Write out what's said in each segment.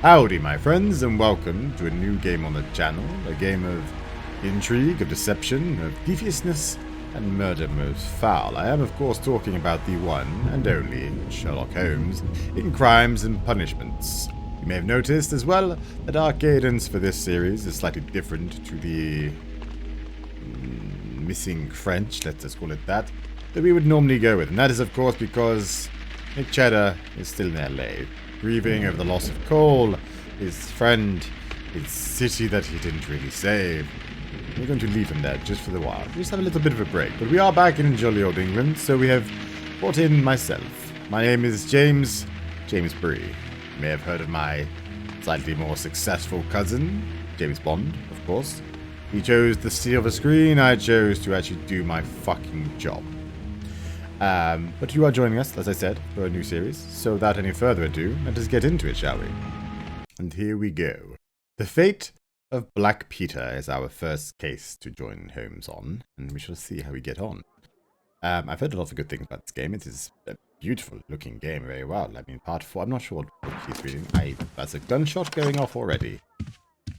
Howdy, my friends, and welcome to a new game on the channel. A game of intrigue, of deception, of deviousness, and murder most foul. I am, of course, talking about the one and only Sherlock Holmes in Crimes and Punishments. You may have noticed as well that our cadence for this series is slightly different to the missing French, let's just call it that we would normally go with. And that is, of course, because Cheddar is still in LA, grieving over the loss of Cole, his friend, his city that he didn't really save. We're going to leave him there just for the while. Just have a little bit of a break. But we are back in jolly old England, so we have brought in myself. My name is James Brie. You may have heard of my slightly more successful cousin, James Bond, of course. He chose the silver screen, I chose to actually do my fucking job. But you are joining us, as I said, for a new series. So without any further ado, let us get into it, shall we? And here we go. The fate of Black Peter is our first case to join Holmes on, and we shall see how we get on. I've heard a lot of good things about this game. It is a beautiful looking game, very well. I mean, part 4, I'm not sure what he's reading. That's a gunshot going off already.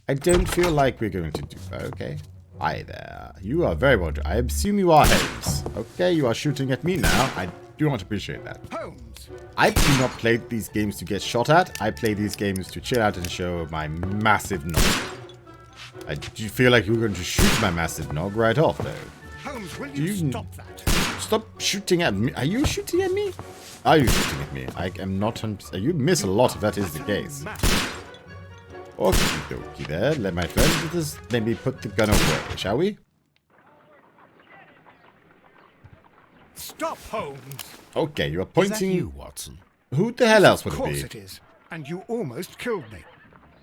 I don't feel like we're going to do... Okay. Hi there. You are very well... I assume you are Holmes. Okay, you are shooting at me now. I do not appreciate that. Holmes! I do not play these games to get shot at. I play these games to chill out and show my massive nog. I do feel like you're going to shoot my massive nog right off, though. Holmes, will you stop that? Stop shooting at me. Are you shooting at me? Are you shooting at me? I am not... You miss a lot if that is the case. Okie dokie there, my friend. Let us maybe put the gun away, shall we? Stop, Holmes! Okay, you are pointing... Is that you, Watson? Who the hell else would it be? Of course it is. And you almost killed me.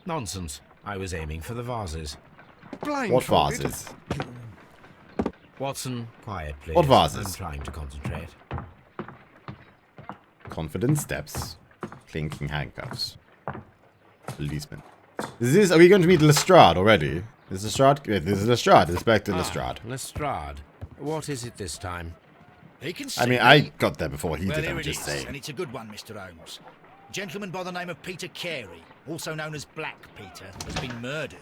Nonsense. I was aiming for the vases. What vases? Watson, quiet, please. What vases? I'm trying to concentrate. Confident steps. Clinking handcuffs. Policeman. Are we going to meet Lestrade already? Is Lestrade? Yeah, this is Lestrade. Inspector Lestrade. Lestrade. What is it this time? He can I mean, I got there before he did, I'm just saying. And it's a good one, Mr. Holmes. A gentleman by the name of Peter Carey, also known as Black Peter, has been murdered.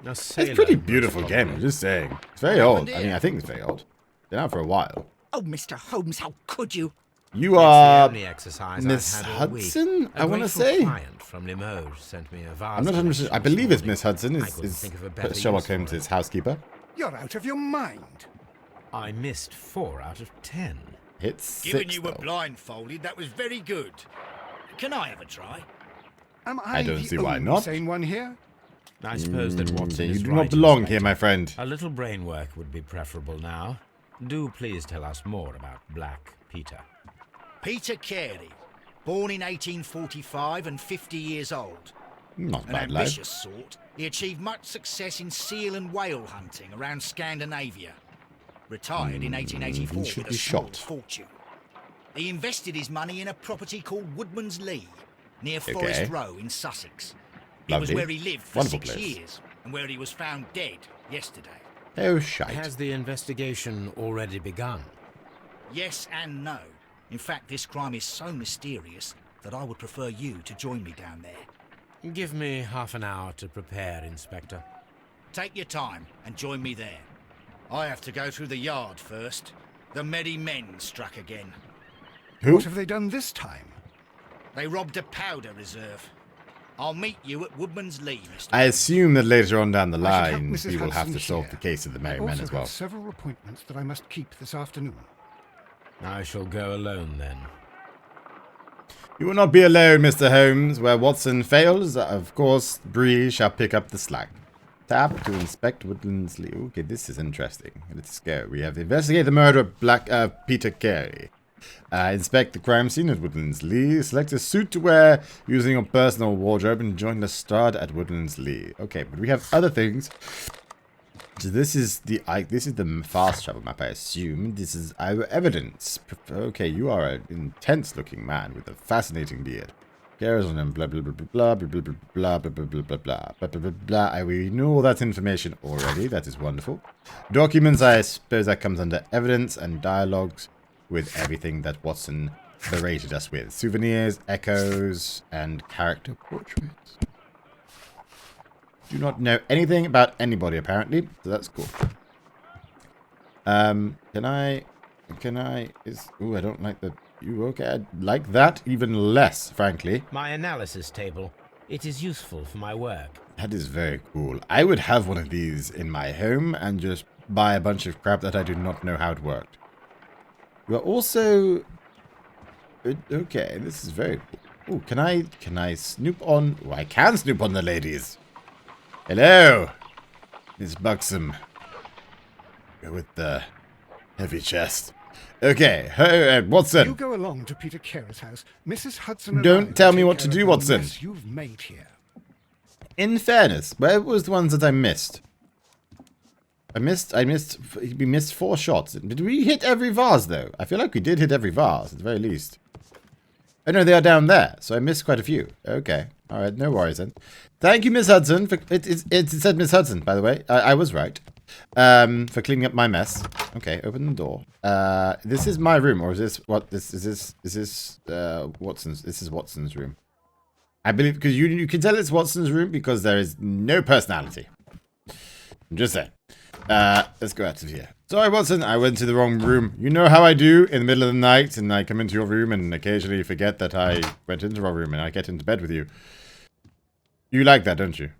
It's a pretty beautiful game, I'm just saying. It's very old. I mean, I think it's very old. Been out for a while. Oh, Mr. Holmes, how could you? You are exercise Miss Hudson, I want to say. From Limoges sent me a vase. I'm not 100%. I believe it's Miss Hudson. Is Sherlock Holmes' housekeeper? You're out of your mind. I missed 4 out of 10. Hit 6, Given you were though. blindfolded, that was very good. Can I have a try? Am I don't the see why only not. sane one here? I suppose that Watson You is do right, not belong Inspector. here, my friend. A little brain work would be preferable now. Do please tell us more about Black Peter. Peter Carey, born in 1845 and 50 years old. Not An bad, lad. ambitious sort, he achieved much success in seal and whale hunting around Scandinavia. Retired in 1884 he should with be a small shot. fortune. He invested his money in a property called Woodman's Lee, near Forest Row in Sussex. It was Lovely. where he lived for Wonderful 6 place. years, and where he was found dead yesterday. Oh, shite. Has the investigation already begun? Yes and no. In fact, this crime is so mysterious that I would prefer you to join me down there. Give me half an hour to prepare, Inspector. Take your time and join me there. I have to go through the yard first. The Merry Men struck again. Who? What have they done this time? They robbed a powder reserve. I'll meet you at Woodman's Lee, Mr. I assume that later on down the I should help line, Mrs. we will have Hudson to solve here. the case of the Merry I Men also as well. have several appointments that I must keep this afternoon. I shall go alone then. You will not be alone, Mr. Holmes. Where Watson fails, of course, Brie shall pick up the slack. Tap to inspect Woodlands Lee. Okay, this is interesting. Let's go. We have to investigate the murder of Peter Carey. Inspect the crime scene at Woodlands Lee. Select a suit to wear using your personal wardrobe and join Lestrade at Woodlands Lee. Okay, but we have other things. So this is the fast travel map, I assume. This is our evidence. Okay, you are an intense-looking man with a fascinating beard. Carries on him, blah blah blah blah blah blah blah blah blah blah blah blah blah blah blah. We know all that information already. That is wonderful. Documents, I suppose that comes under evidence, and dialogues with everything that Watson berated us with. Souvenirs, echoes, and character portraits. do not know anything about anybody, apparently. So that's cool. Can I... Ooh, I don't like the... You okay? I like that even less, frankly. My analysis table. It is useful for my work. That is very cool. I would have one of these in my home and just buy a bunch of crap that I do not know how it worked. You are also... Okay, this is very cool. Ooh, can I snoop on... Oh, I can snoop on the ladies. Hello, Miss Buxom. Go with the heavy chest. Okay, Watson. You go along to Peter Carey's house. Mrs. Hudson. Don't tell me what to do, Watson. You've made here. In fairness, where was the ones that I missed? We missed 4 shots. Did we hit every vase, though? I feel like we did hit every vase, at the very least. Oh, no, they are down there, so I missed quite a few. Okay, alright, no worries then. Thank you, Miss Hudson. It said Miss Hudson, by the way. I was right. For cleaning up my mess. Okay, open the door. This is my room, or is this what? Is this Watson's? This is Watson's room. I believe, because you can tell it's Watson's room because there is no personality. I'm just saying. Let's go out of here. Sorry, Watson, I went to the wrong room. You know how I do in the middle of the night, and I come into your room and occasionally forget that I went into the wrong room and I get into bed with you. You like that, don't you?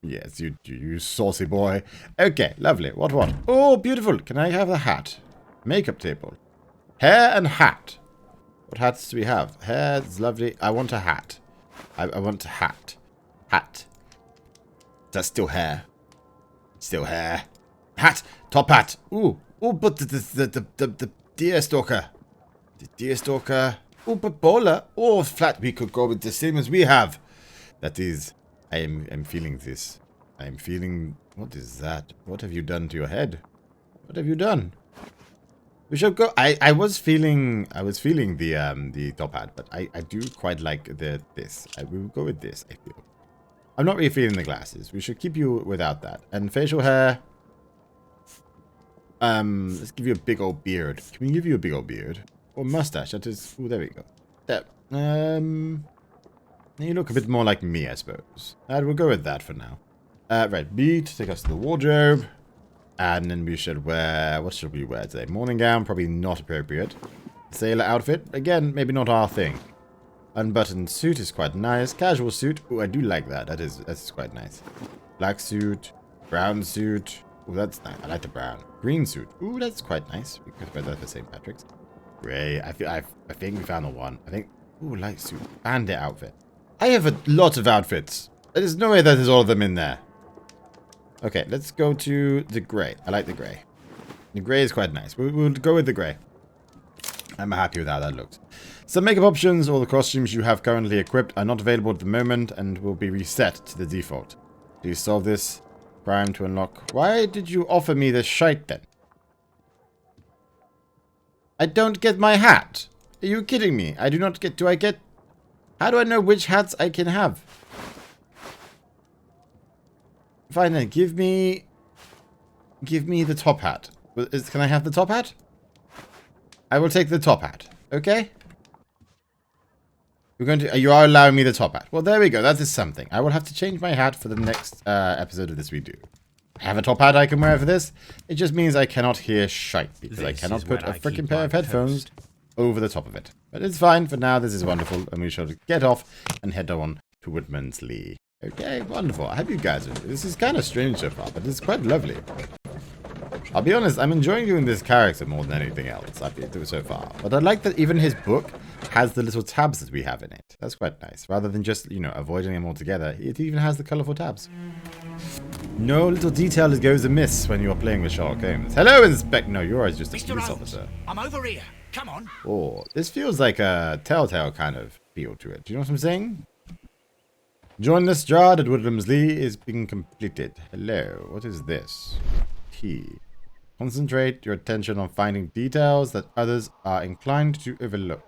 Yes, you saucy boy. Okay, lovely. What? Oh, beautiful. Can I have a hat? Makeup table. Hair and hat. What hats do we have? Hair is lovely. I want a hat. I want a hat. Hat. That's still hair. Still hair. Hat. Top hat. Ooh. Oh, but the deer stalker. The deer stalker. Oh, but bowler. Oh, flat. We could go with the same as we have. That is... I'm feeling this. I'm feeling... What is that? What have you done to your head? What have you done? We shall go... I was feeling the top hat, but I do quite like this. We will go with this, I feel. I'm not really feeling the glasses. We should keep you without that. And facial hair... let's give you a big old beard. Can we give you a big old beard? Or mustache? That is... Oh, there we go. There. You look a bit more like me, I suppose. We'll go with that for now. Right, B to take us to the wardrobe. And then we should wear... What should we wear today? Morning gown, probably not appropriate. Sailor outfit, again, maybe not our thing. Unbuttoned suit is quite nice. Casual suit, oh, I do like that. That's quite nice. Black suit, brown suit. Oh, that's nice. I like the brown. Green suit. Ooh, that's quite nice. We could wear that for St. Patrick's. Gray. I think we found the one. I think... Ooh, light suit. Bandit outfit. I have a lot of outfits. There's no way that there's all of them in there. Okay, let's go to the grey. I like the grey. The grey is quite nice. We'll go with the grey. I'm happy with how that looks. Some makeup options or the costumes you have currently equipped are not available at the moment and will be reset to the default. Please solve this crime to unlock. Why did you offer me this shite then? I don't get my hat. Are you kidding me? I do not get... Do I get... How do I know which hats I can have? Fine then, give me the top hat. Can I have the top hat? I will take the top hat. Okay? You are allowing me the top hat. Well, there we go. That is something. I will have to change my hat for the next episode of this we do. I have a top hat I can wear for this. It just means I cannot hear shite because I cannot put a freaking pair of headphones over the top of it. But it's fine for now. This is wonderful. And we shall get off and head on to Woodmansley. Okay, wonderful. I hope you guys enjoy. This is kind of strange so far, but it's quite lovely. I'll be honest, I'm enjoying doing this character more than anything else I've been doing so far. But I like that even his book has the little tabs that we have in it. That's quite nice. Rather than just, you know, avoiding them altogether, it even has the colourful tabs. No little detail that goes amiss when you're playing with Sherlock Holmes. Hello, Inspector. No, you're just a police officer. I'm over here. Come on. Oh, this feels like a Telltale kind of feel to it. Do you know what I'm saying? Join this job at Woodmansley is being completed. Hello, what is this? Key. Concentrate your attention on finding details that others are inclined to overlook.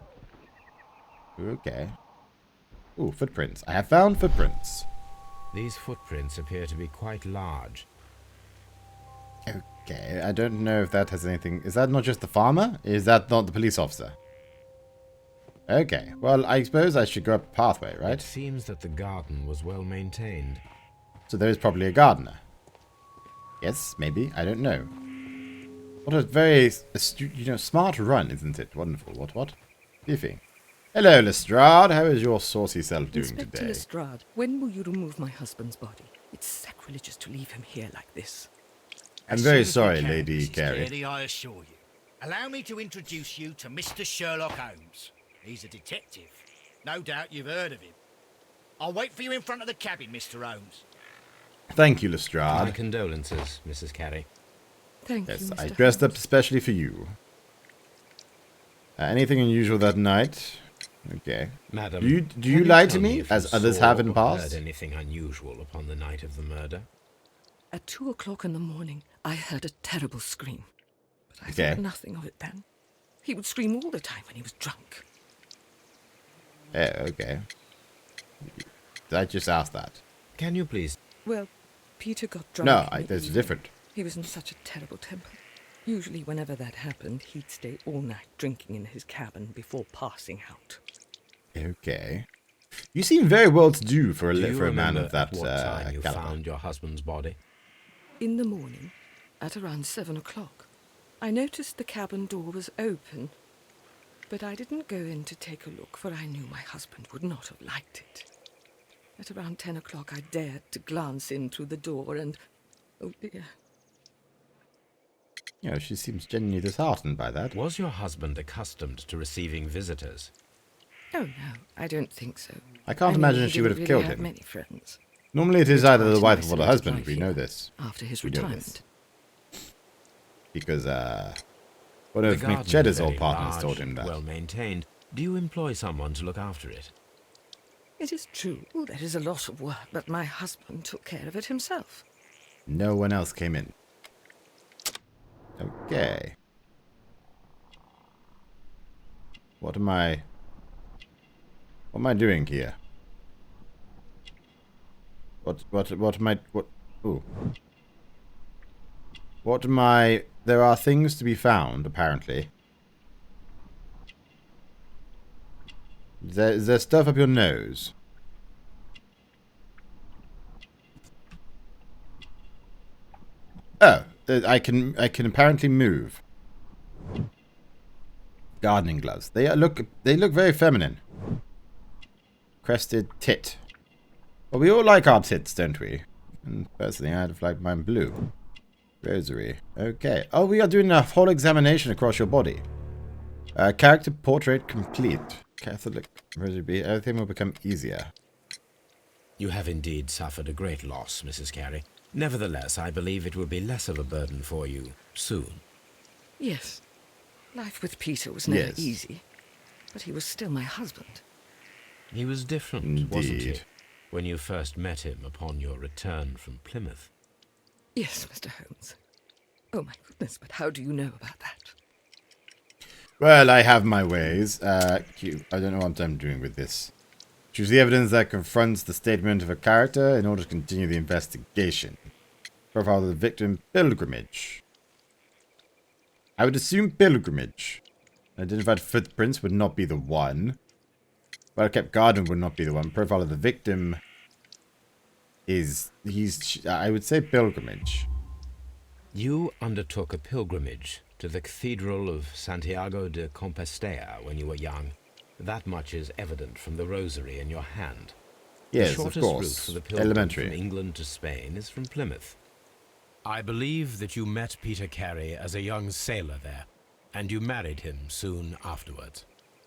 Okay. Ooh, footprints. I have found footprints. These footprints appear to be quite large. Okay, I don't know if that has anything... Is that not just the farmer? Is that not the police officer? Okay, well, I suppose I should go up a pathway, right? It seems that the garden was well maintained. So there is probably a gardener. Yes, maybe. I don't know. What a very astute, smart run, isn't it? Wonderful. What? Beefing. Hello, Lestrade. How is your saucy self doing Inspector today? Lestrade, when will you remove my husband's body? It's sacrilegious to leave him here like this. I'm As very soon as we sorry, can, Lady Mrs. Carey. I assure you. Allow me to introduce you to Mr. Sherlock Holmes. He's a detective. No doubt you've heard of him. I'll wait for you in front of the cabin, Mr. Holmes. Thank you, My Lestrade. condolences, Mrs. Carey. Thank you, Yes, Mr. I dressed up Holmes. especially for you. Anything unusual that night? Okay. Madam, Do you can lie tell to me, if you as others saw have in the or past? heard anything unusual upon the night of the murder? At 2 o'clock in the morning, I heard a terrible scream. But I Okay. thought nothing of it then. He would scream all the time when he was drunk. Okay. I just asked that. Can you please? Well, Peter got drunk. No, in the that's evening. different. He was in such a terrible temper. Usually, whenever that happened, he'd stay all night drinking in his cabin before passing out. Okay. You seem very well to do for Do you a man remember of that at what time you caliber. found your husband's body? In the morning, at around 7 o'clock, I noticed the cabin door was open, but I didn't go in to take a look, for I knew my husband would not have liked it. At around 10 o'clock, I dared to glance in through the door and... oh dear. She seems genuinely disheartened by that. Was your husband accustomed to receiving visitors? Oh no, I don't think so. I can't mean, imagine he she would didn't have really killed him. Many friends. Normally it is It's either the part wife of or my the sort of husband. life We know here, this. After his We know retirement. this. Because, one The of garden Mick is Cheddar's very old partners large told him and that. well maintained. Do you employ someone to look after it? It is true, there is a lot of work, but my husband took care of it himself. No one else came in. Okay. What am I doing here? There are things to be found, apparently. Is there stuff up your nose? Oh, I can apparently move. Gardening gloves. They look very feminine. Crested tit. Well, we all like our tits, don't we? And personally, I'd have liked mine blue. Rosary. Okay. Oh, we are doing a whole examination across your body. Character portrait complete. Catholic rosary. Everything will become easier. You have indeed suffered a great loss, Mrs. Carey. Nevertheless, I believe it will be less of a burden for you soon. Yes, life with Peter was never Yes. easy, but he was still my husband. He was different, wasn't he, Indeed. when you first met him upon your return from Plymouth? Yes, Mr. Holmes. Oh my goodness, but how do you know about that? Well, I have my ways. I don't know what I'm doing with this. Choose the evidence that confronts the statement of a character in order to continue the investigation. Profile of the victim, pilgrimage. I would assume pilgrimage. Identified footprints would not be the one. Well-kept garden would not be the one. Profile of the victim is... I would say pilgrimage. You undertook a pilgrimage to the Cathedral of Santiago de Compostela when you were young. That much is evident from the rosary in your hand. Yes, The of shortest route course. for the pilgrim Elementary. from England to Spain is from Plymouth. I believe that you met Peter Carey as a young sailor there, and you married him soon afterwards.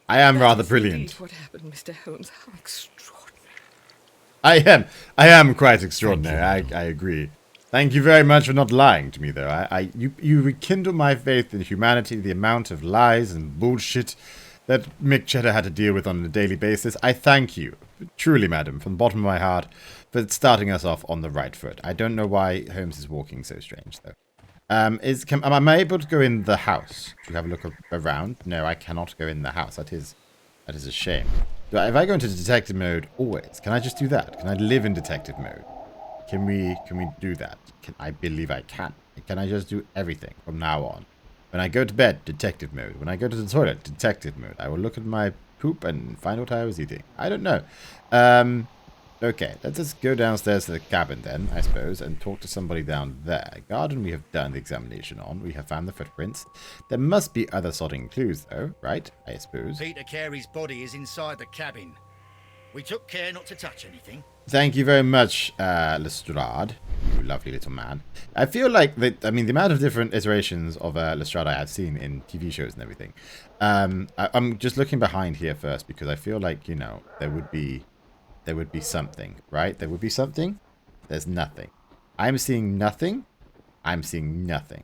I am That rather is brilliant. indeed what happened, Mr. Holmes. How extraordinary. I am quite extraordinary. Thank you. I agree. Thank you very much for not lying to me, though. You rekindle my faith in humanity. The amount of lies and bullshit that Mick Cheddar had to deal with on a daily basis. I thank you, truly, madam, from the bottom of my heart, for starting us off on the right foot. I don't know why Holmes is walking so strange, though. Am I able to go in the house to have a look around? No, I cannot go in the house. That is a shame. If I go into detective mode always, can I just do that? Can I live in detective mode? Can we do that? I believe I can. Can I just do everything from now on? When I go to bed, detective mode. When I go to the toilet, detective mode. I will look at my poop and find what I was eating. I don't know. Okay, let's just go downstairs to the cabin then, I suppose, and talk to somebody down there. Garden we have done the examination on. We have found the footprints. There must be other sodding clues, though, right? I suppose. Peter Carey's body is inside the cabin. We took care not to touch anything. Thank you very much, Lestrade, you lovely little man. I feel like that. I mean, the amount of different iterations of Lestrade I have seen in TV shows and everything. I'm just looking behind here first because I feel like, you know, there would be something, right? There would be something. There's nothing. I'm seeing nothing. I'm seeing nothing.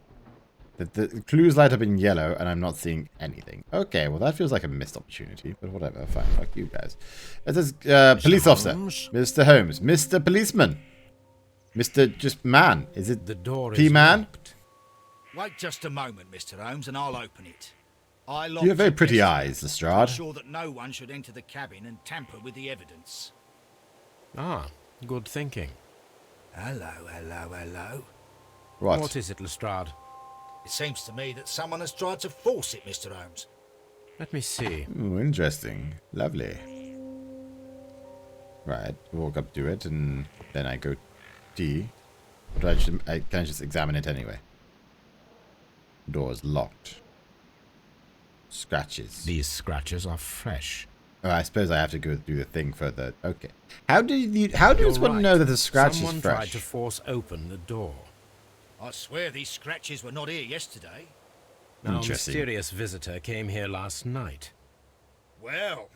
The clues light up in yellow, and I'm not seeing anything. Okay, well, that feels like a missed opportunity, but whatever. Fine, fuck you guys. This is police officer. Mr. Holmes. Mr. Policeman. Mr. Just Man. Is it The door is P-Man? locked. Wait just a moment, Mr. Holmes, and I'll open it. I locked You have very it pretty yesterday eyes, to Lestrade. ensure that no one should enter the cabin and tamper with the evidence. Ah, good thinking. Hello, hello, hello. What is it, Lestrade? It seems to me that someone has tried to force it, Mr. Holmes. Let me see. Ooh, interesting. Lovely. Right, walk up to it, and then I go D. But can I just examine it anyway? Door's locked. Scratches. These scratches are fresh. Oh, I suppose I have to go do the thing further. Okay. How does one You're know right. that the scratch Someone is tried fresh? to force open the door. I swear these scratches were not here yesterday. Our Interesting. mysterious visitor came here last night. Well,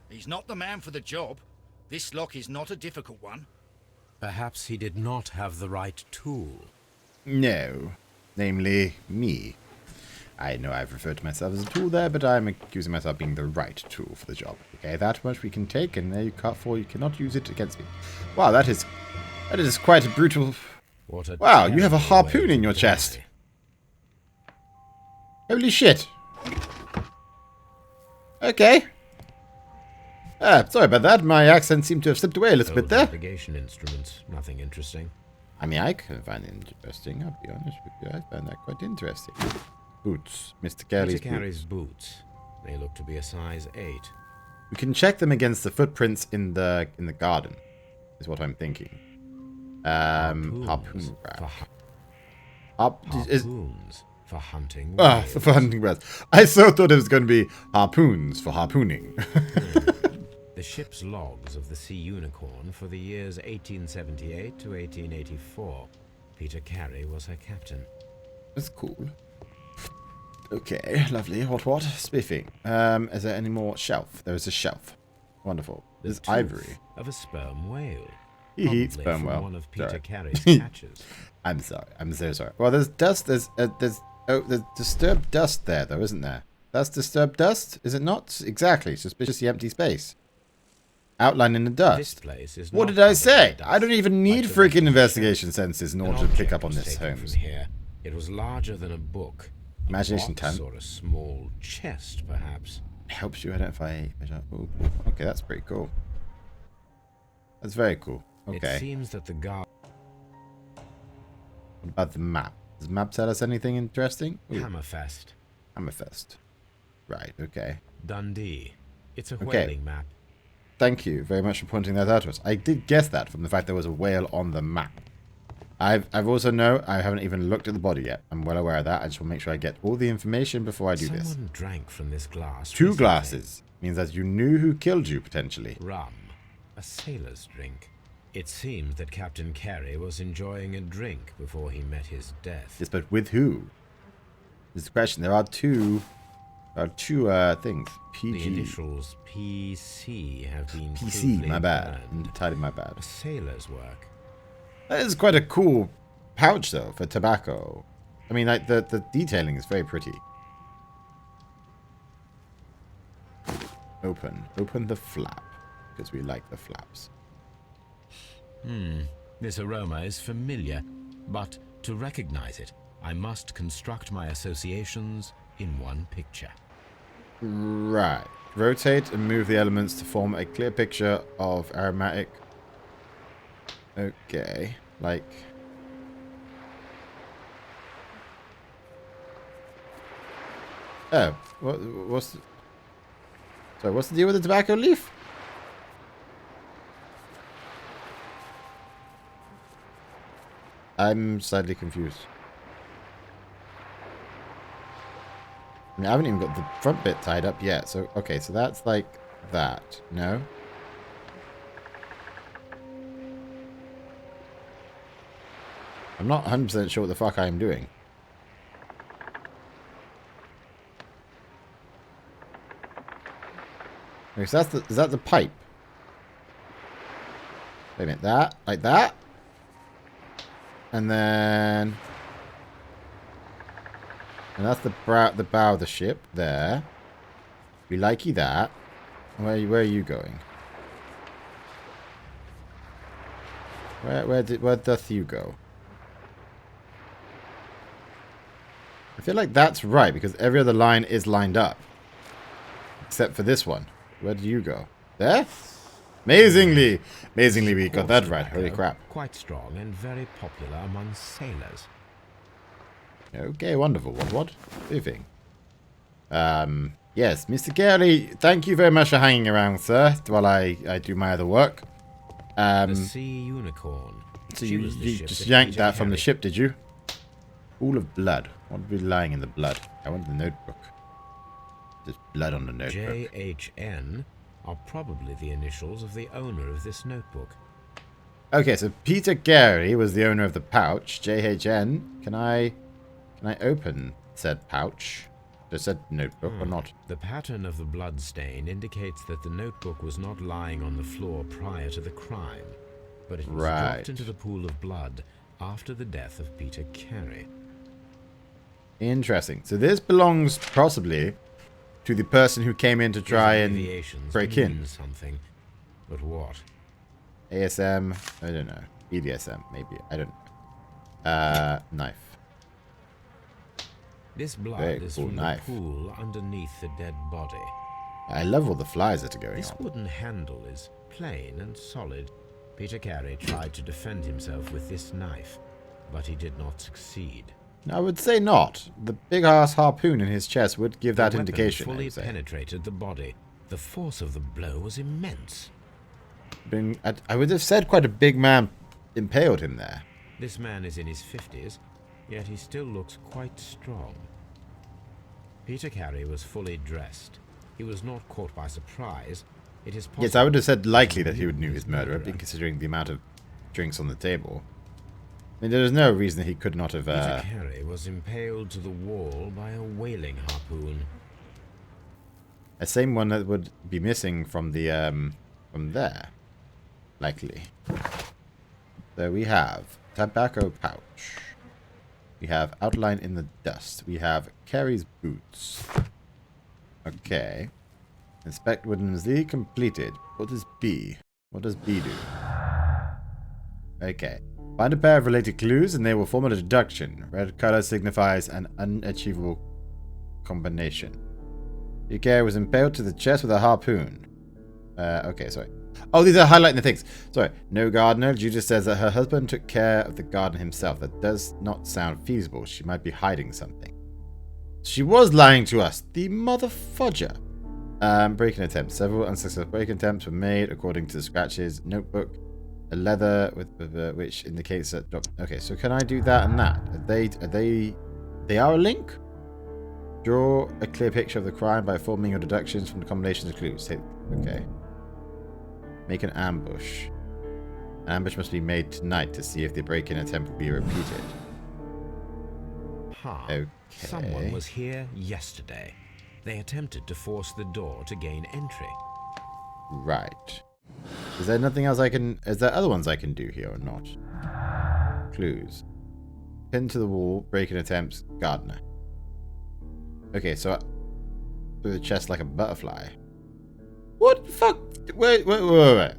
he's not the man for the job. This lock is not a difficult one. Perhaps he did not have the right tool. No. Namely, me. I know I've referred to myself as a tool there, but I'm accusing myself of being the right tool for the job. Okay, that much we can take, and there you cannot use it against me. Wow, that is quite a brutal. What a Wow, you have a terrible harpoon way in to your die. chest. Holy shit. Okay. Sorry about that. My accent seemed to have slipped away a little bit Old there. navigation instruments, nothing interesting. I mean, I couldn't find it interesting. I'll be honest with you. I found that quite interesting. Boots. Mr. Carey's Peter Carey's boots. They look to be a size 8. We can check them against the footprints in the garden, is what I'm thinking. Harpoon wrap. Harpoons for hunting. For hunting whales. I so thought it was going to be harpoons for harpooning. The ship's logs of the Sea Unicorn for the years 1878 to 1884. Peter Carey was her captain. That's cool. Okay, lovely. What? Spiffy. Is there any more shelf? There is a shelf. Wonderful. The There's tooth ivory. of a sperm whale. Hee Probably sperm from whale. one of Peter Sorry. Carey's catches. I'm sorry. I'm so sorry. Well, there's dust. There's disturbed dust there, though, isn't there? That's disturbed dust, is it not? Exactly. Suspiciously empty space. Outline in the dust. This place is What not did I covered say? in dust, I don't even need like the rest freaking of the investigation ship. senses in An order to pick object up on was this, taken Holmes. from here. It was larger than a book. Imagination a box time. or a small chest, perhaps. Helps you identify. Ooh, okay, that's pretty cool. That's very cool. It Okay. seems that the guard What about the map? Does the map tell us anything interesting? Ooh, Hammerfest, Hammerfest. Right, okay. Dundee. It's a Okay. whaling map. Thank you very much for pointing that out to us. I did guess that from the fact there was a whale on the map. I've also I haven't even looked at the body yet. I'm well aware of that. I just want to make sure I get all the information before I do this. Someone drank from this glass. 2 recently. glasses means that you knew who killed you, potentially. Rum. A sailor's drink. It seemed that Captain Carey was enjoying a drink before he met his death. Yes, but with who? This is the question. There are two things. The PG. initials PC have been PC, crudely my bad. burned. Entirely my bad. A sailor's work. That is quite a cool pouch, though, for tobacco. I mean, like, the detailing is very pretty. Open the flap, because we like the flaps. This aroma is familiar, but to recognize it, I must construct my associations in one picture. Right. Rotate and move the elements to form a clear picture of aromatic. Okay. Like. Oh. What's the... Sorry, what's the deal with the tobacco leaf? I'm slightly confused. I mean, I haven't even got the front bit tied up yet. So, okay, so that's like that. No? I'm not 100% sure what the fuck I'm doing. Okay, so is that the pipe? Wait a minute, that? Like that? And then... And that's the bow of the ship there. We likey that. Where are you going? Where doth you go? I feel like that's right because every other line is lined up, except for this one. Where do you go? There? Amazingly, we got that right. Holy crap! Quite strong and very popular among sailors. Okay, wonderful. What? Moving. Yes, Mr. Carey, thank you very much for hanging around, sir, while I do my other work. The Sea Unicorn. So you just yanked that from the ship, did you? Pool of blood. What would be lying in the blood? I want the notebook. There's blood on the notebook. JHN are probably the initials of the owner of this notebook. Okay, so Peter Carey was the owner of the pouch. JHN. Can I open said pouch? The said notebook or not? The pattern of the blood stain indicates that the notebook was not lying on the floor prior to the crime, but it was dropped into the pool of blood after the death of Peter Carey. Interesting. So this belongs possibly to the person who came in to try and break in. Something, but what? ASM, I don't know. BDSM, maybe. I don't know. Knife. This blood Very is cool from knife. the pool underneath the dead body. I love all the flies that are going This on. wooden handle is plain and solid. Peter Carey tried to defend himself with this knife, but he did not succeed. I would say not. The big-ass harpoon in his chest would give that The weapon indication. fully penetrated the body. The force of the blow was immense. I would have said quite a big man impaled him there. This man is in his 50s, yet he still looks quite strong. Peter Carey was fully dressed. He was not caught by surprise. It is possible. Yes, I would have said likely that he would knew his murderer, considering the amount of drinks on the table. I mean, there is no reason that he could not have... Peter Carey was impaled to the wall by a whaling harpoon. The same one that would be missing from the, from there. Likely. So we have tobacco pouch. We have outline in the dust. We have Carey's boots. Okay. Inspect wooden Z completed. What is B? What does B do? Okay. Find a pair of related clues and they will form a deduction. Red color signifies an unachievable combination. Carey was impaled to the chest with a harpoon. Okay, sorry. Oh, these are highlighting the things. Sorry. No gardener. Judith says that her husband took care of the garden himself. That does not sound feasible. She might be hiding something. She was lying to us. The mother fudger. Break-in attempts. Several unsuccessful break-in attempts were made according to the scratches. Notebook. A leather with which indicates that... Okay, so can I do that and that? They are a link? Draw a clear picture of the crime by forming your deductions from the combinations of clues. Okay. Make an ambush. An ambush must be made tonight to see if the break-in attempt will be repeated. Okay. Someone was here yesterday. They attempted to force the door to gain entry. Right. Is there nothing else I can... Is there other ones I can do here or not? Clues. Pin to the wall, break-in attempts, gardener. Okay, so... through the chest like a butterfly. What the fuck? Wait.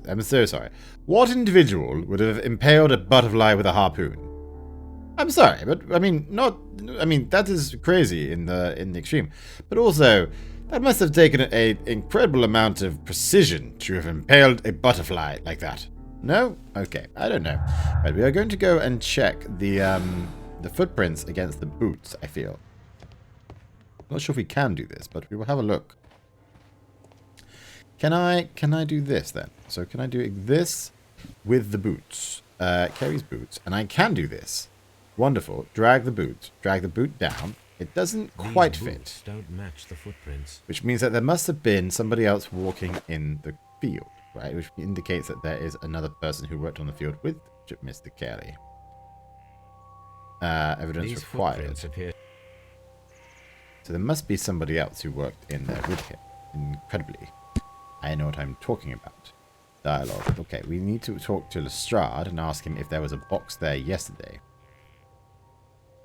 I'm so sorry. What individual would have impaled a butterfly with a harpoon? I'm sorry, but I mean, that is crazy in the extreme. But also, that must have taken an incredible amount of precision to have impaled a butterfly like that. No? Okay, I don't know. Right, we are going to go and check the footprints against the boots, I feel. Not sure if we can do this, but we will have a look. Can I do this then? So can I do this with the boots? Carrie's boots, and I can do this. Wonderful. Drag the boot down. It doesn't quite These fit, boots don't match the footprints. which means that there must have been somebody else walking in the field, right? Which indicates that there is another person who worked on the field with Mr. Carey. Evidence These required. footprints appear. So there must be somebody else who worked in there with him. Incredibly. I know what I'm talking about. Dialogue. Okay, we need to talk to Lestrade and ask him if there was a box there yesterday.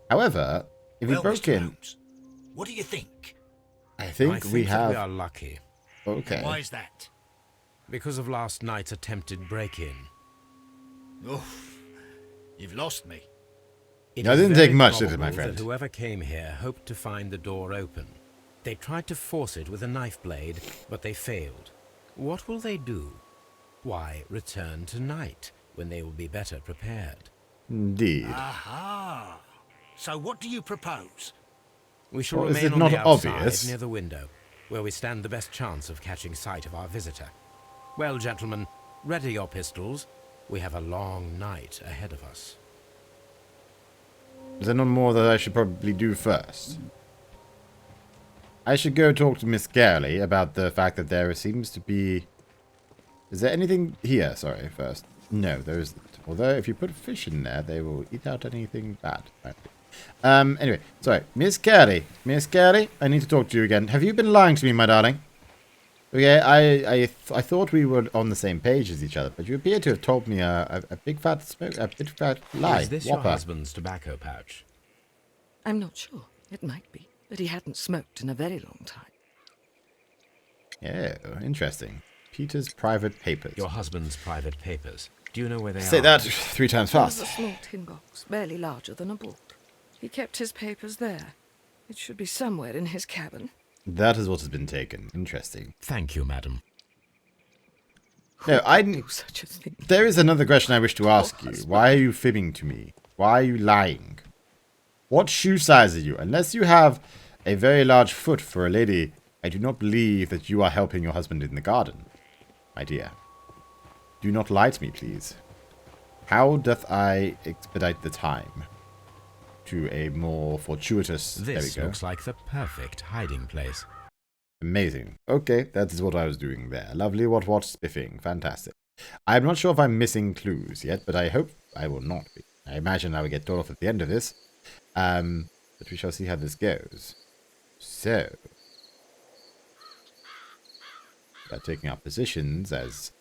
However, if he broke Mr. in... Holmes, what do you think? I think we that have... we are lucky. Okay. Why is that? Because of last night's attempted break-in. Oof, you've lost me. It Now, it is didn't very take much, did it, my probable friend? that whoever came here hoped to find the door open. They tried to force it with a knife blade, but they failed. What will they do? Why, return tonight, when they will be better prepared. Indeed. Aha. So what do you propose? We shall Well, is remain it on not the outside obvious? near the window, where we stand the best chance of catching sight of our visitor. Well, gentlemen, ready your pistols. We have a long night ahead of us. Is there not more that I should probably do first? I should go talk to Miss Garley about the fact that there seems to be... Is there anything here? Sorry, first. No, there isn't. Although, if you put fish in there, they will eat out anything bad. Anyway, sorry. Miss Garley. Miss Garley, I need to talk to you again. Have you been lying to me, my darling? Okay, I thought we were on the same page as each other, but you appear to have told me a big fat lie. Is this Whopper. your husband's tobacco pouch? I'm not sure. It might be, but he hadn't smoked in a very long time. Oh, interesting. Peter's private papers. Your husband's private papers. Do you know where they are? Say that 3 times There was fast. a small tin box, barely larger than a book. He kept his papers there. It should be somewhere in his cabin. That is what has been taken. Interesting. Thank you, madam. No, I Do such a thing. There is another question I wish to ask you. Why are you fibbing to me? Why are you lying? What shoe size are you? Unless you have a very large foot for a lady, I do not believe that you are helping your husband in the garden. My dear. Do not lie to me, please. How doth I expedite the time? To a more fortuitous... This there we go. looks like the perfect hiding place. Amazing. Okay, that is what I was doing there. Lovely what spiffing. Fantastic. I'm not sure if I'm missing clues yet, but I hope I will not be. I imagine I will get told off at the end of this. But we shall see how this goes. So, about taking our positions as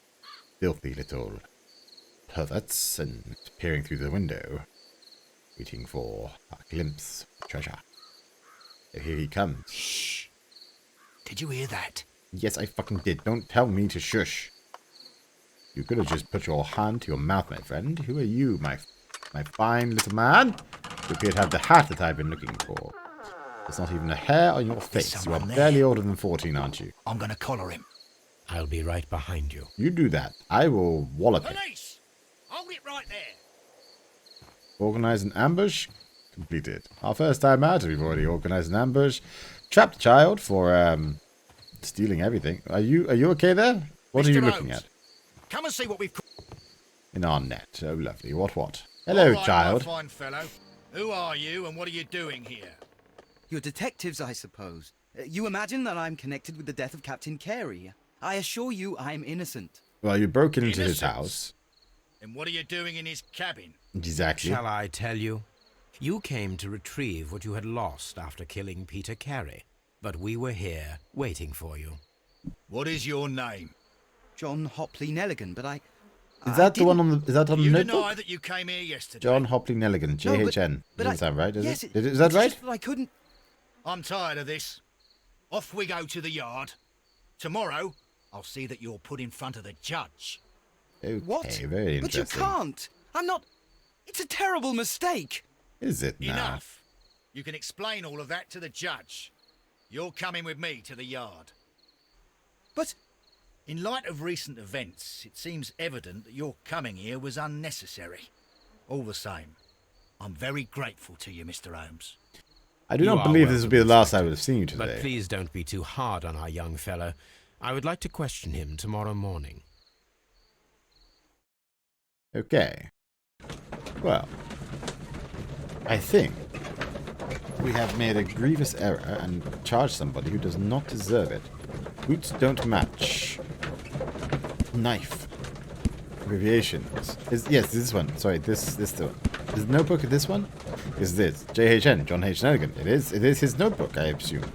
filthy little perverts and peering through the window, waiting for a glimpse of treasure. So here he comes. Shh. Did you hear that? Yes, I fucking did. Don't tell me to shush. You could have just put your hand to your mouth, my friend. Who are you, my fine little man? You appear to have the hat that I've been looking for. There's not even a hair on your face. You are someone there. barely older than 14, aren't you? I'm going to collar him. I'll be right behind you. You do that. I will wallop it. Police! Hold it right there. Organize an ambush. Completed. Our first time out, we've already organized an ambush. Trapped a child for stealing everything. Are you okay there? What are Mr. you looking Holmes, at? Come and see what we've... In our net. Oh, lovely. What? Hello, All right, child. my fine fellow. Who are you and what are you doing here? You're detectives, I suppose. You imagine that I'm connected with the death of Captain Carey. I assure you I'm innocent. Well, you broke into his Innocent? house. And what are you doing in his cabin? Exactly. Shall I tell you? You came to retrieve what you had lost after killing Peter Carey, but we were here waiting for you. What is your name? John Hopley Nelligan, but I... Is that the one on the? Is that on the You notebook? deny that you came here yesterday? John Hopley Nelligan, No, but- JHN. but Doesn't sound right, does yes, it? Is that it's right? just that I couldn't... I'm tired of this. Off we go to the yard. Tomorrow, I'll see that you're put in front of the judge. Okay, What? very But you interesting. can't. I'm not... It's a terrible mistake. Is it now? Enough. You can explain all of that to the judge. You're coming with me to the yard. But... In light of recent events, it seems evident that your coming here was unnecessary. All the same, I'm very grateful to you, Mr. Holmes. I do You not are believe this will be the welcome, last I Inspector. would have seen you But today. please don't be too hard on our young fellow. I would like to question him tomorrow morning. Okay. Well, I think we have made a grievous error and charged somebody who does not deserve it. Boots don't match. Knife. Abbreviations. Yes, this one. Sorry, this the one. Is the notebook this one? Is this JHN, John H. Nelligan? It is his notebook, I assume.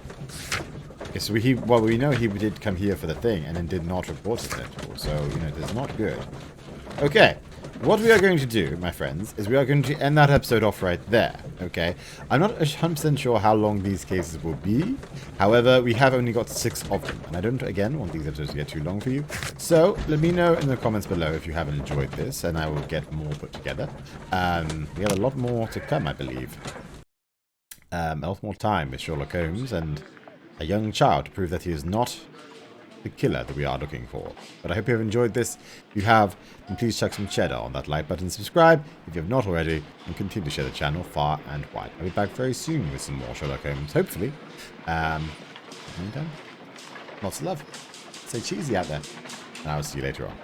Okay, so we know he did come here for the thing and then did not report it at all. So, you know, that's not good. Okay. What we are going to do, my friends, is we are going to end that episode off right there, okay? I'm not 100% sure how long these cases will be. However, we have only got 6 of them, and I don't, again, want these episodes to get too long for you. So, let me know in the comments below if you have enjoyed this, and I will get more put together. We have a lot more to come, I believe. A lot more time with Sherlock Holmes and a young child to prove that he is not the killer that we are looking for. But I hope you have enjoyed this. If you have, then please chuck some cheddar on that like button, subscribe if you have not already, and continue to share the channel far and wide. I'll be back very soon with some more Sherlock Holmes, hopefully. Meantime, lots of love. Stay cheesy out there, and I will see you later on.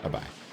Bye-bye.